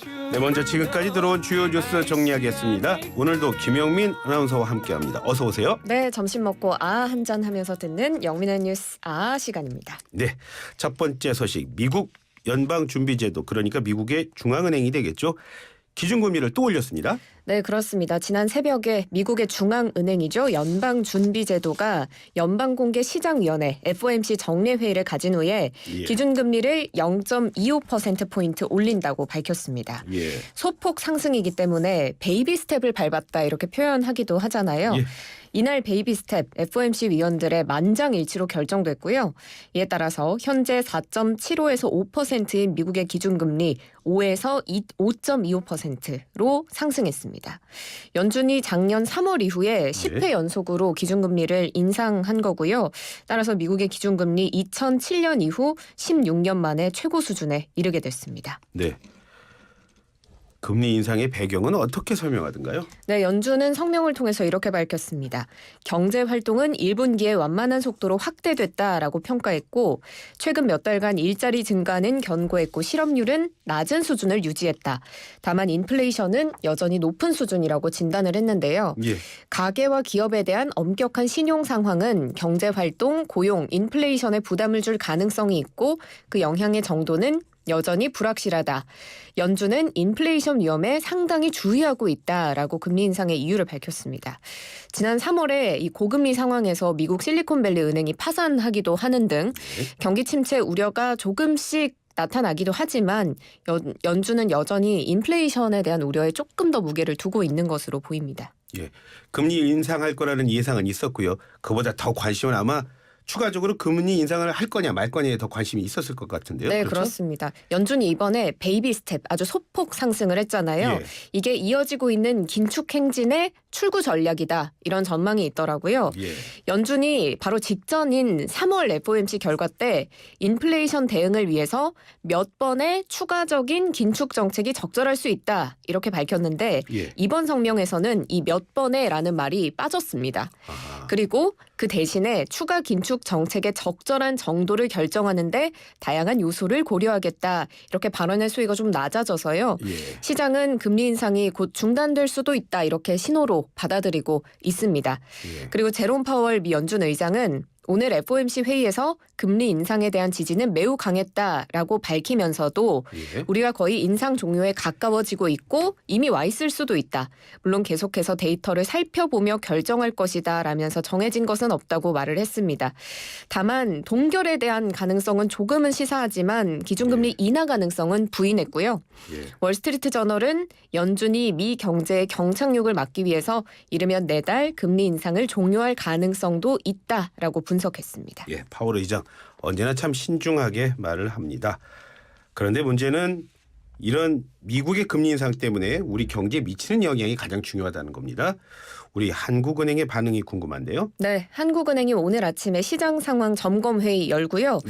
네, 먼저 지금까지 들어온 주요 뉴스 정리하겠습니다. 오늘도 김영민 아나운서와 함께합니다. 어서 오세요. 네, 점심 먹고 한 잔 하면서 듣는 영민의 뉴스 시간입니다. 네, 첫 번째 소식. 미국 연방준비제도, 그러니까 미국의 중앙은행이 되겠죠. 기준금리를 또 올렸습니다. 네, 그렇습니다. 지난 새벽에 미국의 중앙은행이죠. 연방준비제도가 연방공개시장위원회 FOMC 정례회의를 가진 후에 기준금리를 0.25%포인트 올린다고 밝혔습니다. 소폭 상승이기 때문에 베이비 스텝을 밟았다 이렇게 표현하기도 하잖아요. 이날 베이비 스텝 FOMC 위원들의 만장일치로 결정됐고요. 이에 따라서 현재 4.75에서 5%인 미국의 기준금리 5에서 5.25%로 상승했습니다. 연준이 작년 3월 이후에 10회 연속으로 기준금리를 인상한 거고요. 따라서 미국의 기준금리 2007년 이후 16년 만에 최고 수준에 이르게 됐습니다. 네. 금리 인상의 배경은 어떻게 설명하던가요? 네, 연준은 성명을 통해서 이렇게 밝혔습니다. 경제 활동은 1분기에 완만한 속도로 확대됐다라고 평가했고 최근 몇 달간 일자리 증가는 견고했고 실업률은 낮은 수준을 유지했다. 다만 인플레이션은 여전히 높은 수준이라고 진단을 했는데요. 가계와 기업에 대한 엄격한 신용 상황은 경제 활동, 고용, 인플레이션에 부담을 줄 가능성이 있고 그 영향의 정도는 여전히 불확실하다. 연준은 인플레이션 위험에 상당히 주의하고 있다라고 금리 인상의 이유를 밝혔습니다. 지난 3월에 이 고금리 상황에서 미국 실리콘밸리 은행이 파산하기도 하는 등 경기 침체 우려가 조금씩 나타나기도 하지만 연준은 여전히 인플레이션에 대한 우려에 조금 더 무게를 두고 있는 것으로 보입니다. 금리 인상할 거라는 예상은 있었고요. 그보다 더 관심은 아마 추가적으로 금리 인상을 할 거냐 말 거냐에 더 관심이 있었을 것 같은데요. 네, 그렇죠? 그렇습니다. 연준이 이번에 베이비 스텝 아주 소폭 상승을 했잖아요. 이게 이어지고 있는 긴축 행진의 출구 전략이다. 이런 전망이 있더라고요. 연준이 바로 직전인 3월 FOMC 결과 때 인플레이션 대응을 위해서 몇 번의 추가적인 긴축 정책이 적절할 수 있다. 이렇게 밝혔는데 이번 성명에서는 이 몇 번에라는 말이 빠졌습니다. 그리고 그 대신에 추가 긴축 정책의 적절한 정도를 결정하는데 다양한 요소를 고려하겠다. 이렇게 발언의 수위가 좀 낮아져서요. 시장은 금리 인상이 곧 중단될 수도 있다. 이렇게 신호로 받아들이고 있습니다. 그리고 제롬 파월 미 연준 의장은 오늘 FOMC 회의에서 금리 인상에 대한 지지는 매우 강했다라고 밝히면서도 우리가 거의 인상 종료에 가까워지고 있고 이미 와 있을 수도 있다. 물론 계속해서 데이터를 살펴보며 결정할 것이다 라면서 정해진 것은 없다고 말을 했습니다. 다만 동결에 대한 가능성은 조금은 시사하지만 기준금리 인하 가능성은 부인했고요. 월스트리트 저널은 연준이 미 경제의 경착륙을 막기 위해서 이르면 내달 금리 인상을 종료할 가능성도 있다라고 분석했습니다. 파월 의장 언제나 참 신중하게 말을 합니다. 그런데 문제는 이런 미국의 금리 인상 때문에 우리 경제에 미치는 영향이 가장 중요하다는 겁니다. 우리 한국은행의 반응이 궁금한데요. 네, 한국은행이 오늘 아침에 시장 상황 점검 회의 열고요.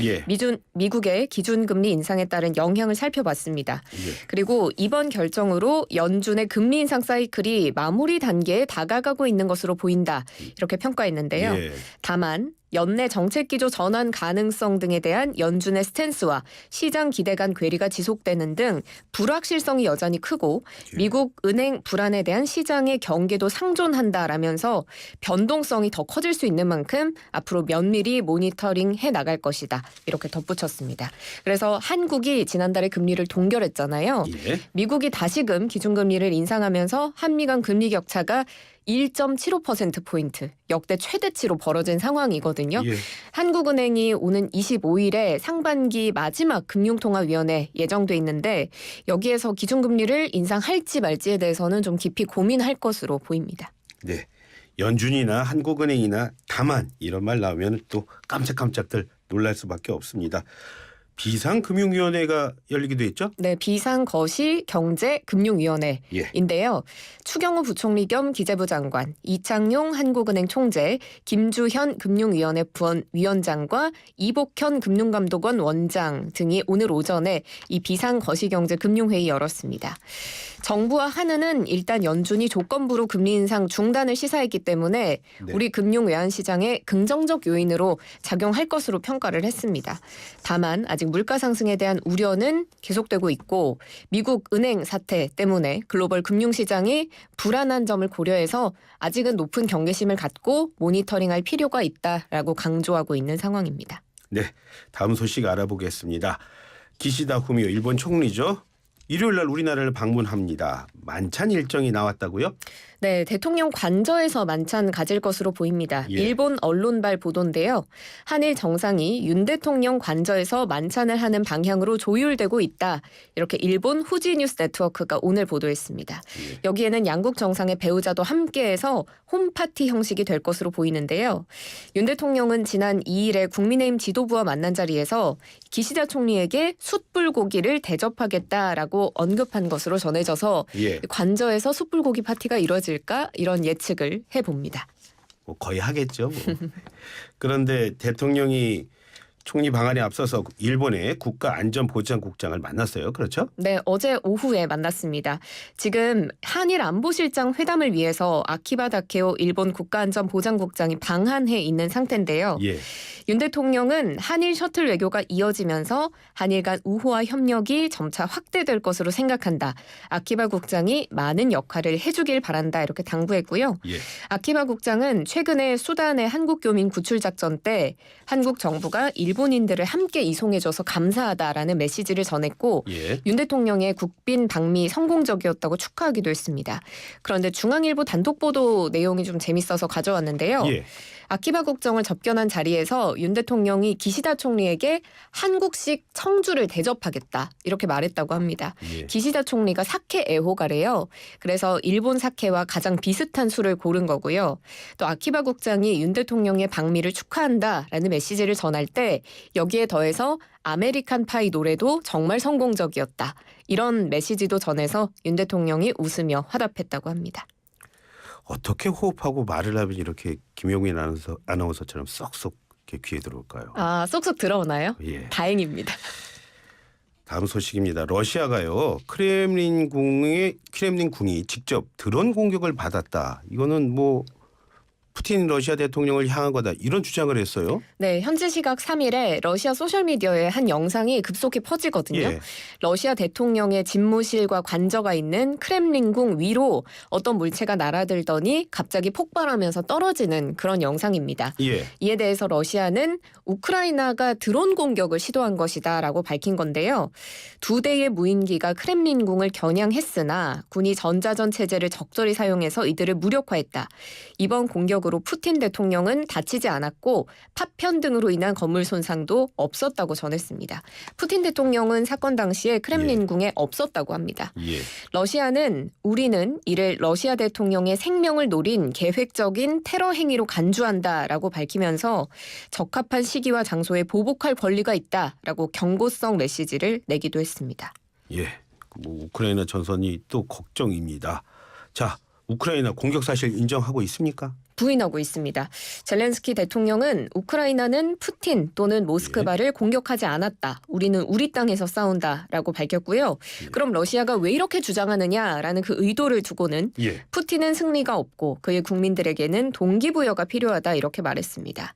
미국의 기준금리 인상에 따른 영향을 살펴봤습니다. 그리고 이번 결정으로 연준의 금리 인상 사이클이 마무리 단계에 다가가고 있는 것으로 보인다. 이렇게 평가했는데요. 다만 연내 정책기조 전환 가능성 등에 대한 연준의 스탠스와 시장 기대 간 괴리가 지속되는 등 불확실성이 여전히 크고 미국 은행 불안에 대한 시장의 경계도 상존한다라면서 변동성이 더 커질 수 있는 만큼 앞으로 면밀히 모니터링해 나갈 것이다. 이렇게 덧붙였습니다. 그래서 한국이 지난달에 금리를 동결했잖아요. 미국이 다시금 기준금리를 인상하면서 한미 간 금리 격차가 1.75%포인트 역대 최대치로 벌어진 상황이거든요. 한국은행이 오는 25일에 상반기 마지막 금융통화위원회 예정돼 있는데 여기에서 기준금리를 인상할지 말지에 대해서는 좀 깊이 고민할 것으로 보입니다. 네, 연준이나 한국은행이나 다만 이런 말 나오면 또 깜짝깜짝들 놀랄 수밖에 없습니다. 비상금융위원회가 열리기도 했죠? 네, 비상거시경제금융위원회인데요. 추경호 부총리 겸 기재부 장관, 이창용 한국은행 총재, 김주현 금융위원회 위원장과 이복현 금융감독원 원장 등이 오늘 오전에 이 비상거시경제금융회의 열었습니다. 정부와 한은은 일단 연준이 조건부로 금리 인상 중단을 시사했기 때문에 우리 금융 외환 시장에 긍정적 요인으로 작용할 것으로 평가를 했습니다. 다만 아직 물가 상승에 대한 우려는 계속되고 있고 미국 은행 사태 때문에 글로벌 금융시장이 불안한 점을 고려해서 아직은 높은 경계심을 갖고 모니터링할 필요가 있다라고 강조하고 있는 상황입니다. 네, 다음 소식 알아보겠습니다. 기시다 후미오 일본 총리죠. 일요일 날 우리나라를 방문합니다. 만찬 일정이 나왔다고요? 네, 대통령 관저에서 만찬 가질 것으로 보입니다. 예. 일본 언론발 보도인데요. 한일 정상이 윤 대통령 관저에서 만찬을 하는 방향으로 조율되고 있다. 이렇게 일본 후지 뉴스 네트워크가 오늘 보도했습니다. 예. 여기에는 양국 정상의 배우자도 함께해서 홈파티 형식이 될 것으로 보이는데요. 윤 대통령은 지난 2일에 국민의힘 지도부와 만난 자리에서 기시다 총리에게 숯불고기를 대접하겠다라고 언급한 것으로 전해져서 예. 관저에서 숯불고기 파티가 이뤄질까 이런 예측을 해봅니다. 뭐 거의 하겠죠. 뭐. 그런데 대통령이 총리 방한에 앞서서 일본의 국가안전보장국장을 만났어요. 그렇죠? 네, 어제 오후에 만났습니다. 지금 한일 안보실장 회담을 위해서 아키바 다케오 일본 국가안전보장국장이 방한해 있는 상태인데요. 예. 윤 대통령은 한일 셔틀 외교가 이어지면서 한일 간 우호와 협력이 점차 확대될 것으로 생각한다. 아키바 국장이 많은 역할을 해주길 바란다. 이렇게 당부했고요. 예. 아키바 국장은 최근에 수단의 한국 교민 구출 작전 때 한국 정부가 일본인들을 함께 이송해줘서 감사하다라는 메시지를 전했고 예. 윤 대통령의 국빈 방미 성공적이었다고 축하하기도 했습니다. 그런데 중앙일보 단독 보도 내용이 좀 재밌어서 가져왔는데요. 예. 아키바 국정을 접견한 자리에서 윤 대통령이 기시다 총리에게 한국식 청주를 대접하겠다 이렇게 말했다고 합니다. 예. 기시다 총리가 사케 애호가래요. 그래서 일본 사케와 가장 비슷한 술을 고른 거고요. 또 아키바 국장이 윤 대통령의 방미를 축하한다라는 메시지를 전할 때 여기에 더해서 아메리칸 파이 노래도 정말 성공적이었다. 이런 메시지도 전해서 윤 대통령이 웃으며 화답했다고 합니다. 어떻게 호흡하고 말을 하면 이렇게 김용민 아나운서처럼 쏙쏙 이렇게 귀에 들어올까요? 아, 쏙쏙 들어오나요? 예. 다행입니다. 다음 소식입니다. 러시아가요. 크렘린궁이 직접 드론 공격을 받았다. 이거는 뭐 푸틴 러시아 대통령을 향한 거다. 이런 주장을 했어요. 네, 현지 시각 3일에 러시아 소셜미디어에 한 영상이 급속히 퍼지거든요. 예. 러시아 대통령의 집무실과 관저가 있는 크렘린궁 위로 어떤 물체가 날아들더니 갑자기 폭발하면서 떨어지는 그런 영상입니다. 예. 이에 대해서 러시아는 우크라이나가 드론 공격을 시도한 것이다라고 밝힌 건데요. 2대의 무인기가 크렘린궁을 겨냥했으나 군이 전자전 체제를 적절히 사용해서 이들을 무력화했다. 이번 공격으로 푸틴 대통령은 다치지 않았고 파편 등으로 인한 건물 손상도 없었다고 전했습니다. 푸틴 대통령은 사건 당시에 크렘린궁에 없었다고 합니다. 예. 러시아는 우리는 이를 러시아 대통령의 생명을 노린 계획적인 테러 행위로 간주한다라고 밝히면서 적합한 시기와 장소에 보복할 권리가 있다라고 경고성 메시지를 내기도 했습니다. 예. 뭐 우크라이나 전선이 또 걱정입니다. 자, 우크라이나 공격 사실 인정하고 있습니까? 부인하고 있습니다. 젤렌스키 대통령은 우크라이나는 푸틴 또는 모스크바를 공격하지 않았다. 우리는 우리 땅에서 싸운다라고 밝혔고요. 그럼 러시아가 왜 이렇게 주장하느냐라는 그 의도를 두고는 예. 푸틴은 승리가 없고 그의 국민들에게는 동기부여가 필요하다 이렇게 말했습니다.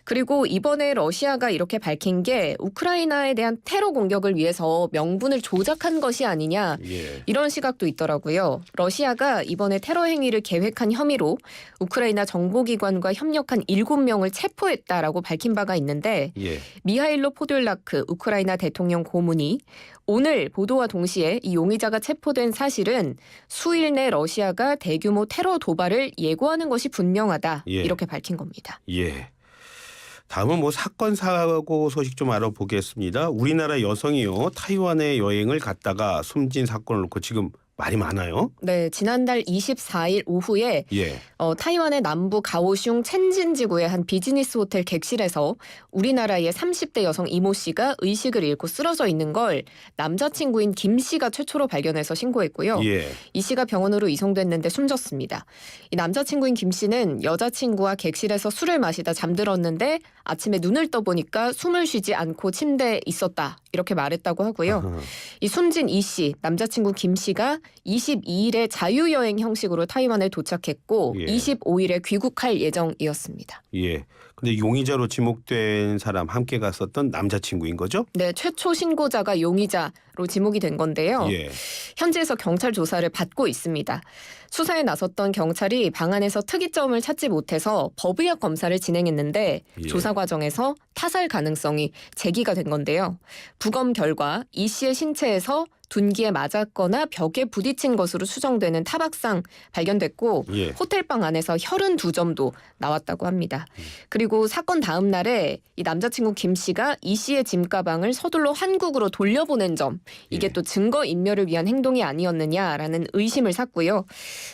그리고 이번에 러시아가 이렇게 밝힌 게 우크라이나에 대한 테러 공격을 위해서 명분을 조작한 것이 아니냐 예. 이런 시각도 있더라고요. 러시아가 이번에 테러 행위를 계획한 혐의로 우크라이나 정보기관과 협력한 7명을 체포했다라고 밝힌 바가 있는데 예. 미하일로 포돌라크 우크라이나 대통령 고문이 오늘 보도와 동시에 이 용의자가 체포된 사실은 수일 내 러시아가 대규모 테러 도발을 예고하는 것이 분명하다 예. 이렇게 밝힌 겁니다. 예. 다음은 뭐 사건 사고 소식 좀 알아보겠습니다. 우리나라 여성이요 타이완에 여행을 갔다가 숨진 사건을 놓고 지금 말이 많아요. 네, 지난달 24일 오후에 예. 타이완의 남부 가오슝 첸진지구의 한 비즈니스 호텔 객실에서 우리나라의 30대 여성 이모 씨가 의식을 잃고 쓰러져 있는 걸 남자친구인 김 씨가 최초로 발견해서 신고했고요. 예. 이 씨가 병원으로 이송됐는데 숨졌습니다. 이 남자친구인 김 씨는 여자친구와 객실에서 술을 마시다 잠들었는데 아침에 눈을 떠보니까 숨을 쉬지 않고 침대에 있었다. 이렇게 말했다고 하고요. 아하. 이 숨진 이 씨, 남자친구 김 씨가 22일에 자유여행 형식으로 타이완에 도착했고 예. 25일에 귀국할 예정이었습니다. 예. 근데 용의자로 지목된 사람 함께 갔었던 남자친구인 거죠? 네, 최초 신고자가 용의자로 지목이 된 건데요. 예. 현지에서 경찰 조사를 받고 있습니다. 수사에 나섰던 경찰이 방 안에서 특이점을 찾지 못해서 법의학 검사를 진행했는데 예. 조사 과정에서 타살 가능성이 제기가 된 건데요. 부검 결과 이 씨의 신체에서 둔기에 맞았거나 벽에 부딪힌 것으로 추정되는 타박상 발견됐고 예. 호텔방 안에서 혈흔 2점도 나왔다고 합니다. 그리고 사건 다음 날에 이 남자친구 김 씨가 이 씨의 짐가방을 서둘러 한국으로 돌려보낸 점 이게 예. 또 증거 인멸을 위한 행동이 아니었느냐라는 의심을 샀고요.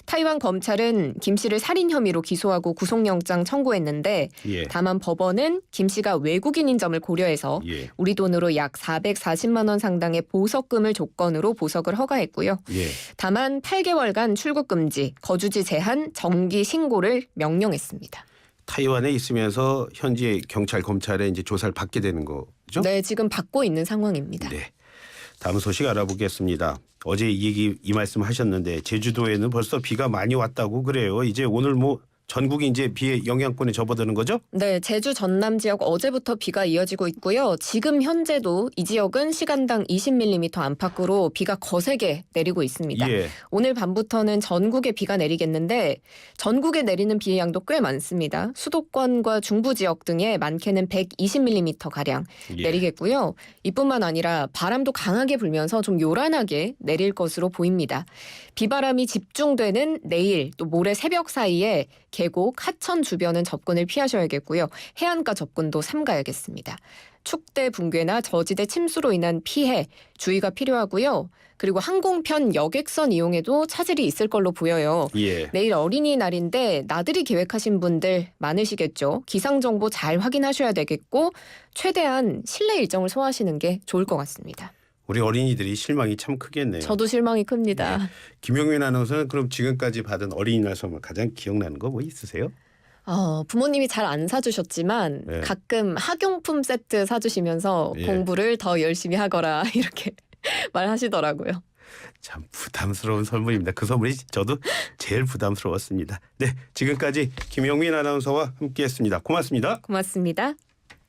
타이완 검찰은 김 씨를 살인 혐의로 기소하고 구속영장 청구했는데 예. 다만 법원은 김 씨가 외국인인 점을 고려해서 예. 우리 돈으로 약 440만 원 상당의 보석금을 조건으로 보석을 허가했고요. 예. 다만 8개월간 출국 금지, 거주지 제한, 정기 신고를 명령했습니다. 타이완에 있으면서 현지 경찰 검찰에 이제 조사를 받게 되는 거죠? 네, 지금 받고 있는 상황입니다. 네. 다음 소식 알아보겠습니다. 어제 이 말씀 하셨는데 제주도에는 벌써 비가 많이 왔다고 그래요. 이제 오늘 전국이 이제 비의 영향권에 접어드는 거죠? 네, 제주 전남 지역 어제부터 비가 이어지고 있고요. 지금 현재도 이 지역은 시간당 20mm 안팎으로 비가 거세게 내리고 있습니다. 예. 오늘 밤부터는 전국에 비가 내리겠는데 전국에 내리는 비의 양도 꽤 많습니다. 수도권과 중부 지역 등에 많게는 120mm 가량 예. 내리겠고요. 이뿐만 아니라 바람도 강하게 불면서 좀 요란하게 내릴 것으로 보입니다. 비바람이 집중되는 내일 또 모레 새벽 사이에 계곡, 하천 주변은 접근을 피하셔야겠고요. 해안가 접근도 삼가야겠습니다. 축대 붕괴나 저지대 침수로 인한 피해 주의가 필요하고요. 그리고 항공편 여객선 이용에도 차질이 있을 걸로 보여요. 예. 내일 어린이날인데 나들이 계획하신 분들 많으시겠죠. 기상정보 잘 확인하셔야 되겠고 최대한 실내 일정을 소화하시는 게 좋을 것 같습니다. 우리 어린이들이 실망이 참 크겠네요. 저도 실망이 큽니다. 네. 김용민 아나운서는 그럼 지금까지 받은 어린이날 선물 가장 기억나는 거 뭐 있으세요? 부모님이 잘 안 사주셨지만 네. 가끔 학용품 세트 사주시면서 예. 공부를 더 열심히 하거라 이렇게 말하시더라고요. 참 부담스러운 선물입니다. 그 선물이 저도 제일 부담스러웠습니다. 네, 지금까지 김용민 아나운서와 함께했습니다. 고맙습니다. 고맙습니다.